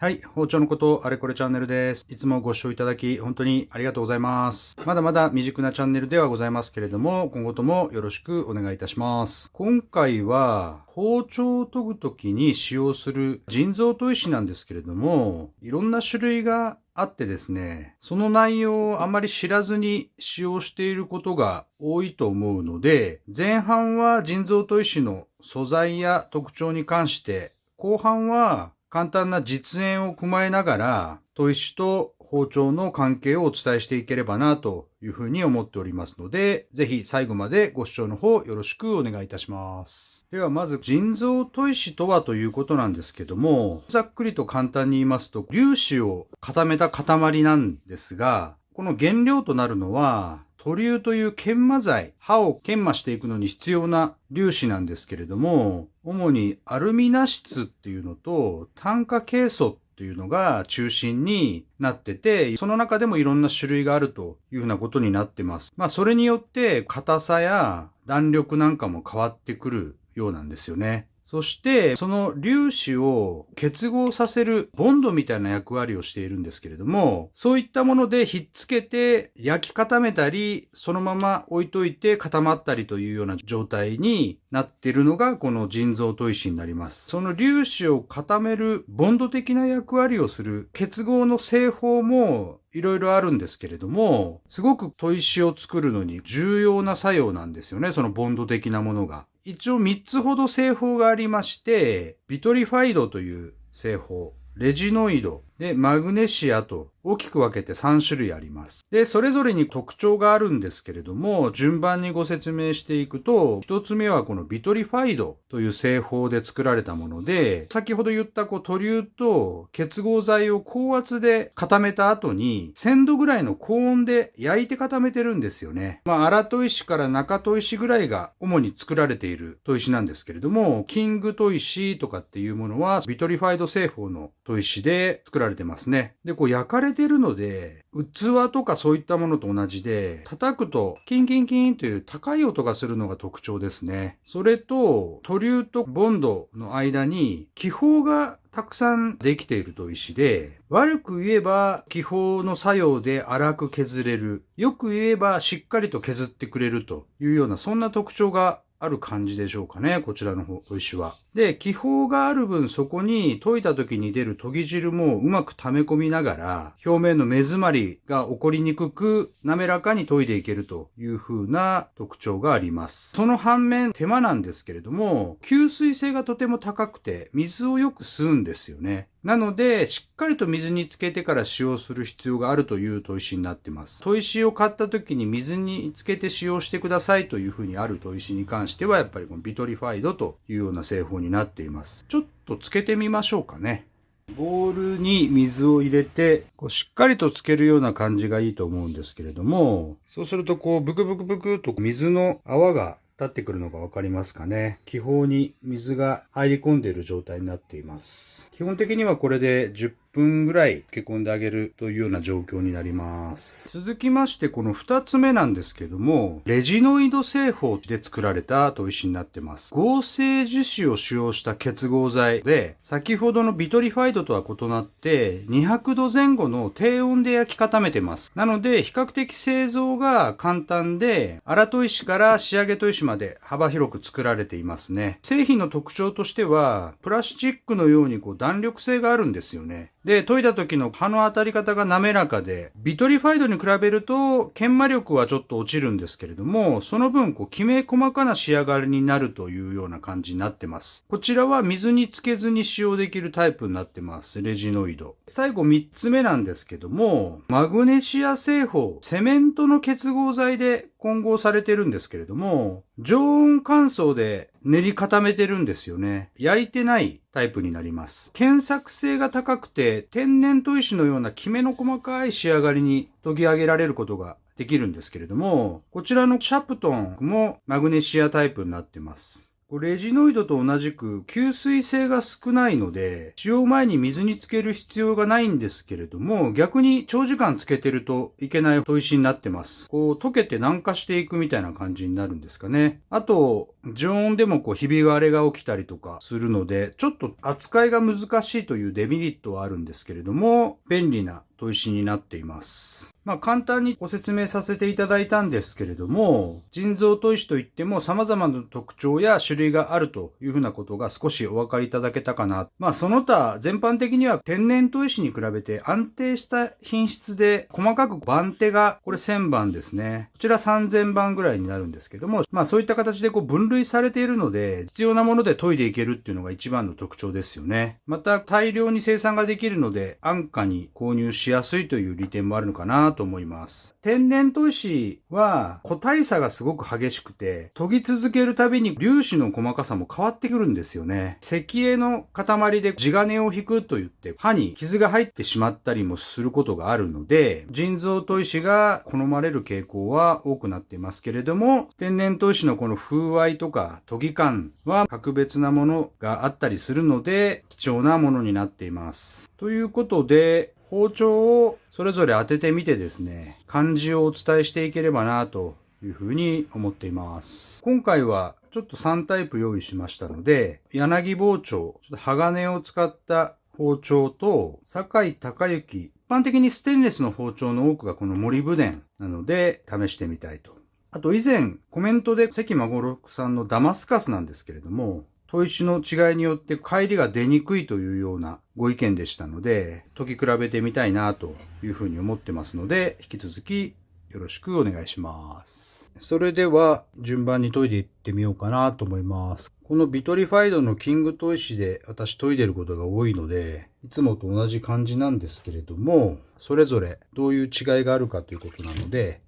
はい。包丁のことあれこれチャンネルです。いつもご視聴いただき本当にありがとうございます。まだまだ未熟なチャンネルではございますけれども、今後ともよろしくお願いいたします。今回は包丁を研ぐときに使用する人造砥石なんですけれども、いろんな種類があってですね、その内容をあまり知らずに使用していることが多いと思うので、前半は人造砥石の素材や特徴に関して、後半は簡単な実演を踏まえながら、砥石と包丁の関係をお伝えしていければなというふうに思っておりますので、ぜひ最後までご視聴の方よろしくお願いいたします。ではまず人造砥石とはということなんですけども、ざっくりと簡単に言いますと、粒子を固めた塊なんですが、この原料となるのは、塗硫という研磨剤、刃を研磨していくのに必要な粒子なんですけれども、主にアルミナ質っていうのと炭化ケイ素っていうのが中心になってて、その中でもいろんな種類があるというふうなことになってます。それによって硬さや弾力なんかも変わってくるようなんですよね。そして、その粒子を結合させるボンドみたいな役割をしているんですけれども、そういったものでひっつけて焼き固めたり、そのまま置いといて固まったりというような状態になっているのがこの人造砥石になります。その粒子を固めるボンド的な役割をする結合の製法もいろいろあるんですけれども、すごく砥石を作るのに重要な作用なんですよね、そのボンド的なものが。一応3つほど製法がありまして、ビトリファイドという製法、レジノイド、で、マグネシアと大きく分けて3種類あります。で、それぞれに特徴があるんですけれども、順番にご説明していくと、1つ目はこのビトリファイドという製法で作られたもので、先ほど言った塗硫と結合剤を高圧で固めた後に、1000度ぐらいの高温で焼いて固めてるんですよね。荒砥石から中砥石ぐらいが主に作られている砥石なんですけれども、キング砥石とかっていうものは、ビトリファイド製法の砥石で作られてますね。で、焼かれてるので、器とかそういったものと同じで、叩くとキンキンキンという高い音がするのが特徴ですね。それと、塗硫とボンドの間に気泡がたくさんできている砥石で、悪く言えば気泡の作用で粗く削れる。よく言えばしっかりと削ってくれるというような、そんな特徴がある感じでしょうかね、こちらの砥石は。で、気泡がある分そこに研いだ時に出る研ぎ汁もうまく溜め込みながら、表面の目詰まりが起こりにくく、滑らかに研いでいけるという風な特徴があります。その反面、手間なんですけれども、吸水性がとても高くて、水をよく吸うんですよね。なので、しっかりと水につけてから使用する必要があるという砥石になっています。砥石を買った時に水につけて使用してくださいというふうにある砥石に関しては、やっぱりこのビトリファイドというような製法になっています。ちょっとつけてみましょうかね。ボウルに水を入れて、しっかりとつけるような感じがいいと思うんですけれども、そうするとブクブクブクと水の泡が立ってくるのがわかりますかね。気泡に水が入り込んでいる状態になっています。基本的にはこれで10分ぐらい漬け込んであげるというような状況になります。続きましてこの2つ目なんですけども、レジノイド製法で作られた砥石になってます。合成樹脂を使用した結合剤で、先ほどのビトリファイドとは異なって200度前後の低温で焼き固めてます。なので比較的製造が簡単で、荒砥石から仕上げ砥石まで幅広く作られていますね。製品の特徴としては、プラスチックのように弾力性があるんですよね。で、研いだ時の刃の当たり方が滑らかで、ビトリファイドに比べると、研磨力はちょっと落ちるんですけれども、その分、きめ細かな仕上がりになるというような感じになってます。こちらは水につけずに使用できるタイプになってます。レジノイド。最後3つ目なんですけども、マグネシア製法、セメントの結合剤で混合されてるんですけれども、常温乾燥で練り固めてるんですよね。焼いてないタイプになります。検索性が高くて、天然砥石のようなきめの細かい仕上がりに研ぎ上げられることができるんですけれども、こちらのシャプトンもマグネシアタイプになってます。レジノイドと同じく吸水性が少ないので、使用前に水につける必要がないんですけれども、逆に長時間つけてるといけない砥石になってます。溶けて軟化していくみたいな感じになるんですかね。あと、常温でもひび割れが起きたりとかするので、ちょっと扱いが難しいというデメリットはあるんですけれども、便利な砥石になっています。簡単にご説明させていただいたんですけれども、人造砥石といっても様々な特徴や種類があるというふうなことが少しお分かりいただけたかな。その他全般的には天然砥石に比べて安定した品質で、細かく番手がこれ1000番ですね。こちら3000番ぐらいになるんですけども、そういった形で分類されているので、必要なもので研いでいけるっていうのが一番の特徴ですよね。また大量に生産ができるので安価に購入しやすいという利点もあるのかなと思います。天然砥石は個体差がすごく激しくて、研ぎ続けるたびに粒子の細かさも変わってくるんですよね。石英の塊で地金を引くと言って刃に傷が入ってしまったりもすることがあるので、人造砥石が好まれる傾向は多くなっていますけれども、天然砥石のこの風合いとか研ぎ感は格別なものがあったりするので、貴重なものになっています。ということで、包丁をそれぞれ当ててみてですね、感じをお伝えしていければなというふうに思っています。今回はちょっと3タイプ用意しましたので、柳包丁、ちょっと鋼を使った包丁と、酒井隆之、一般的にステンレスの包丁の多くがこのモリブデンなので試してみたいと。あと以前コメントで関孫六さんのダマスカスなんですけれども、砥石の違いによって乖離が出にくいというようなご意見でしたので、研ぎ比べてみたいなというふうに思ってますので、引き続きよろしくお願いします。それでは順番に研いでいってみようかなと思います。このビトリファイドのキング砥石で私研いでることが多いので、いつもと同じ感じなんですけれども、それぞれどういう違いがあるかということなので、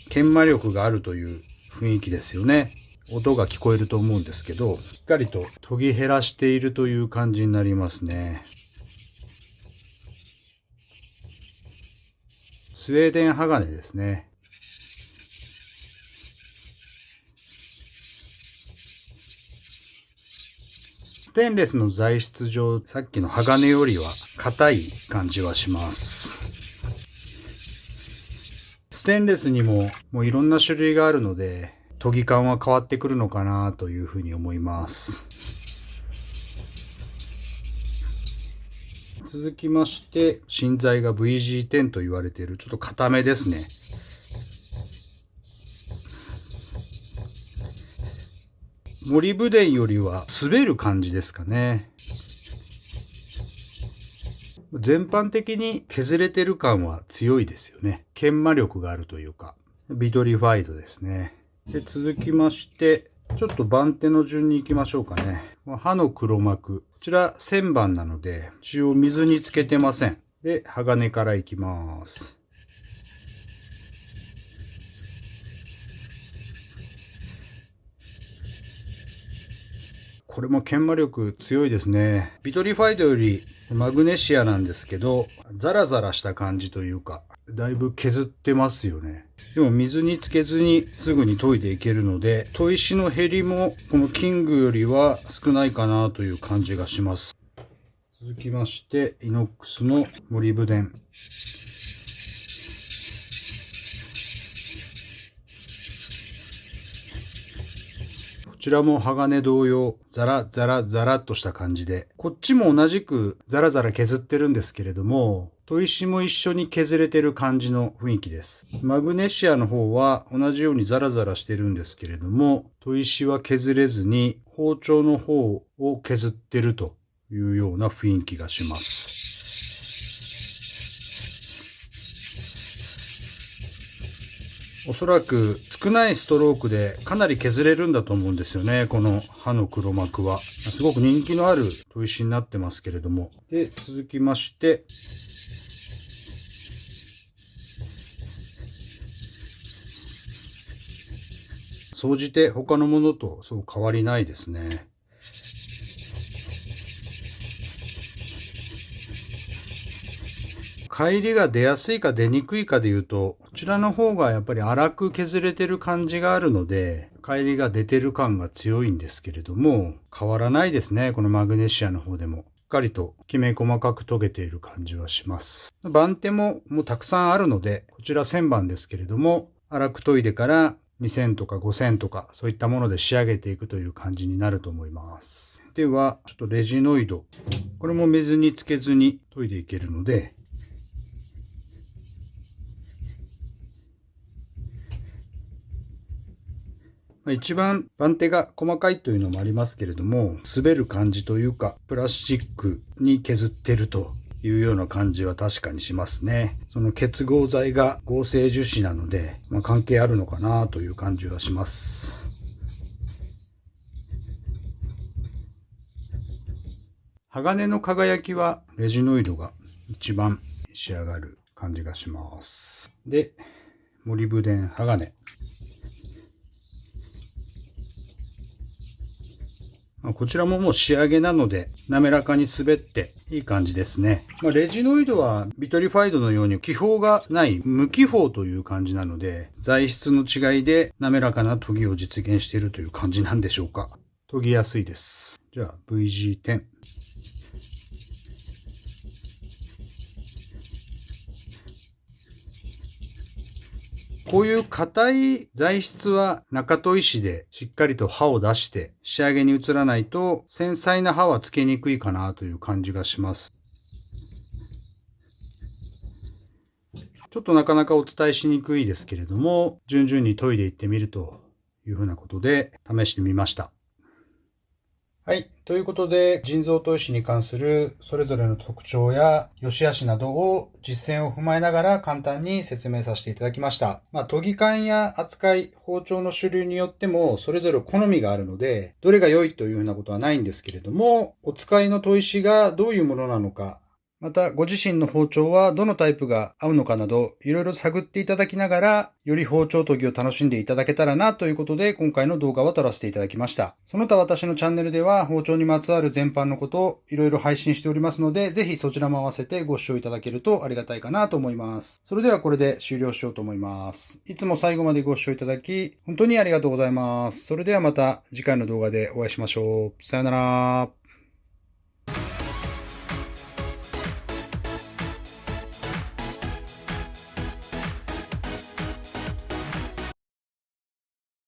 研磨力があるという雰囲気ですよね。音が聞こえると思うんですけど、しっかりと研ぎ減らしているという感じになりますね。スウェーデン鋼ですね。ステンレスの材質上、さっきの鋼よりは硬い感じはします。ステンレスにもいろんな種類があるので、研ぎ感は変わってくるのかなというふうに思います。続きまして、芯材が VG10 と言われているちょっと硬めですね。モリブデンよりは滑る感じですかね。全般的に削れてる感は強いですよね。研磨力があるというか。ビトリファイドですね。で、続きまして、ちょっと番手の順に行きましょうかね。刃の黒幕。こちら1000番なので、一応水につけてません。で、鋼から行きます。これも研磨力強いですね。ビトリファイドよりマグネシアなんですけど、ザラザラした感じというか、だいぶ削ってますよね。でも水につけずにすぐに研いでいけるので、砥石の減りもこのキングよりは少ないかなという感じがします。続きまして、イノックスのモリブデン。こちらも鋼同様、ザラザラザラっとした感じで、こっちも同じくザラザラ削ってるんですけれども、砥石も一緒に削れてる感じの雰囲気です。マグネシアの方は同じようにザラザラしてるんですけれども、砥石は削れずに包丁の方を削ってるというような雰囲気がします。おそらく少ないストロークでかなり削れるんだと思うんですよね。この刃の黒幕は。すごく人気のある砥石になってますけれども。で、続きまして、総じて他のものとそう変わりないですね。乖離が出やすいか出にくいかでいうと、ちらの方がやっぱり粗く削れてる感じがあるので、乖離が出てる感が強いんですけれども、変わらないですね、このマグネシアの方でも。しっかりときめ細かく研げている感じはします。番手ももうたくさんあるので、こちら1000番ですけれども、粗く研いでから2000とか5000とかそういったもので仕上げていくという感じになると思います。では、ちょっとレジノイド。これも水につけずに研いでいけるので、一番番手が細かいというのもありますけれども、滑る感じというか、プラスチックに削ってるというような感じは確かにしますね。その結合剤が合成樹脂なので、関係あるのかなという感じはします。鋼の輝きはレジノイドが一番仕上がる感じがします。で、モリブデン鋼。こちらももう仕上げなので滑らかに滑っていい感じですね。レジノイドはビトリファイドのように気泡がない無気泡という感じなので、材質の違いで滑らかな研ぎを実現しているという感じなんでしょうか。研ぎやすいです。じゃあ VG10。こういう硬い材質は中砥石でしっかりと刃を出して仕上げに移らないと繊細な刃はつけにくいかなという感じがします。ちょっとなかなかお伝えしにくいですけれども、順々に研いでいってみるというふうなことで試してみました。はい。ということで、人造砥石に関するそれぞれの特徴や良し悪しなどを実践を踏まえながら簡単に説明させていただきました。研ぎ感や扱い、包丁の種類によってもそれぞれ好みがあるので、どれが良いというふうなことはないんですけれども、お使いの砥石がどういうものなのか、また、ご自身の包丁はどのタイプが合うのかなど、いろいろ探っていただきながら、より包丁研ぎを楽しんでいただけたらなということで、今回の動画を撮らせていただきました。その他私のチャンネルでは、包丁にまつわる全般のことをいろいろ配信しておりますので、ぜひそちらも合わせてご視聴いただけるとありがたいかなと思います。それではこれで終了しようと思います。いつも最後までご視聴いただき、本当にありがとうございます。それではまた次回の動画でお会いしましょう。さよなら。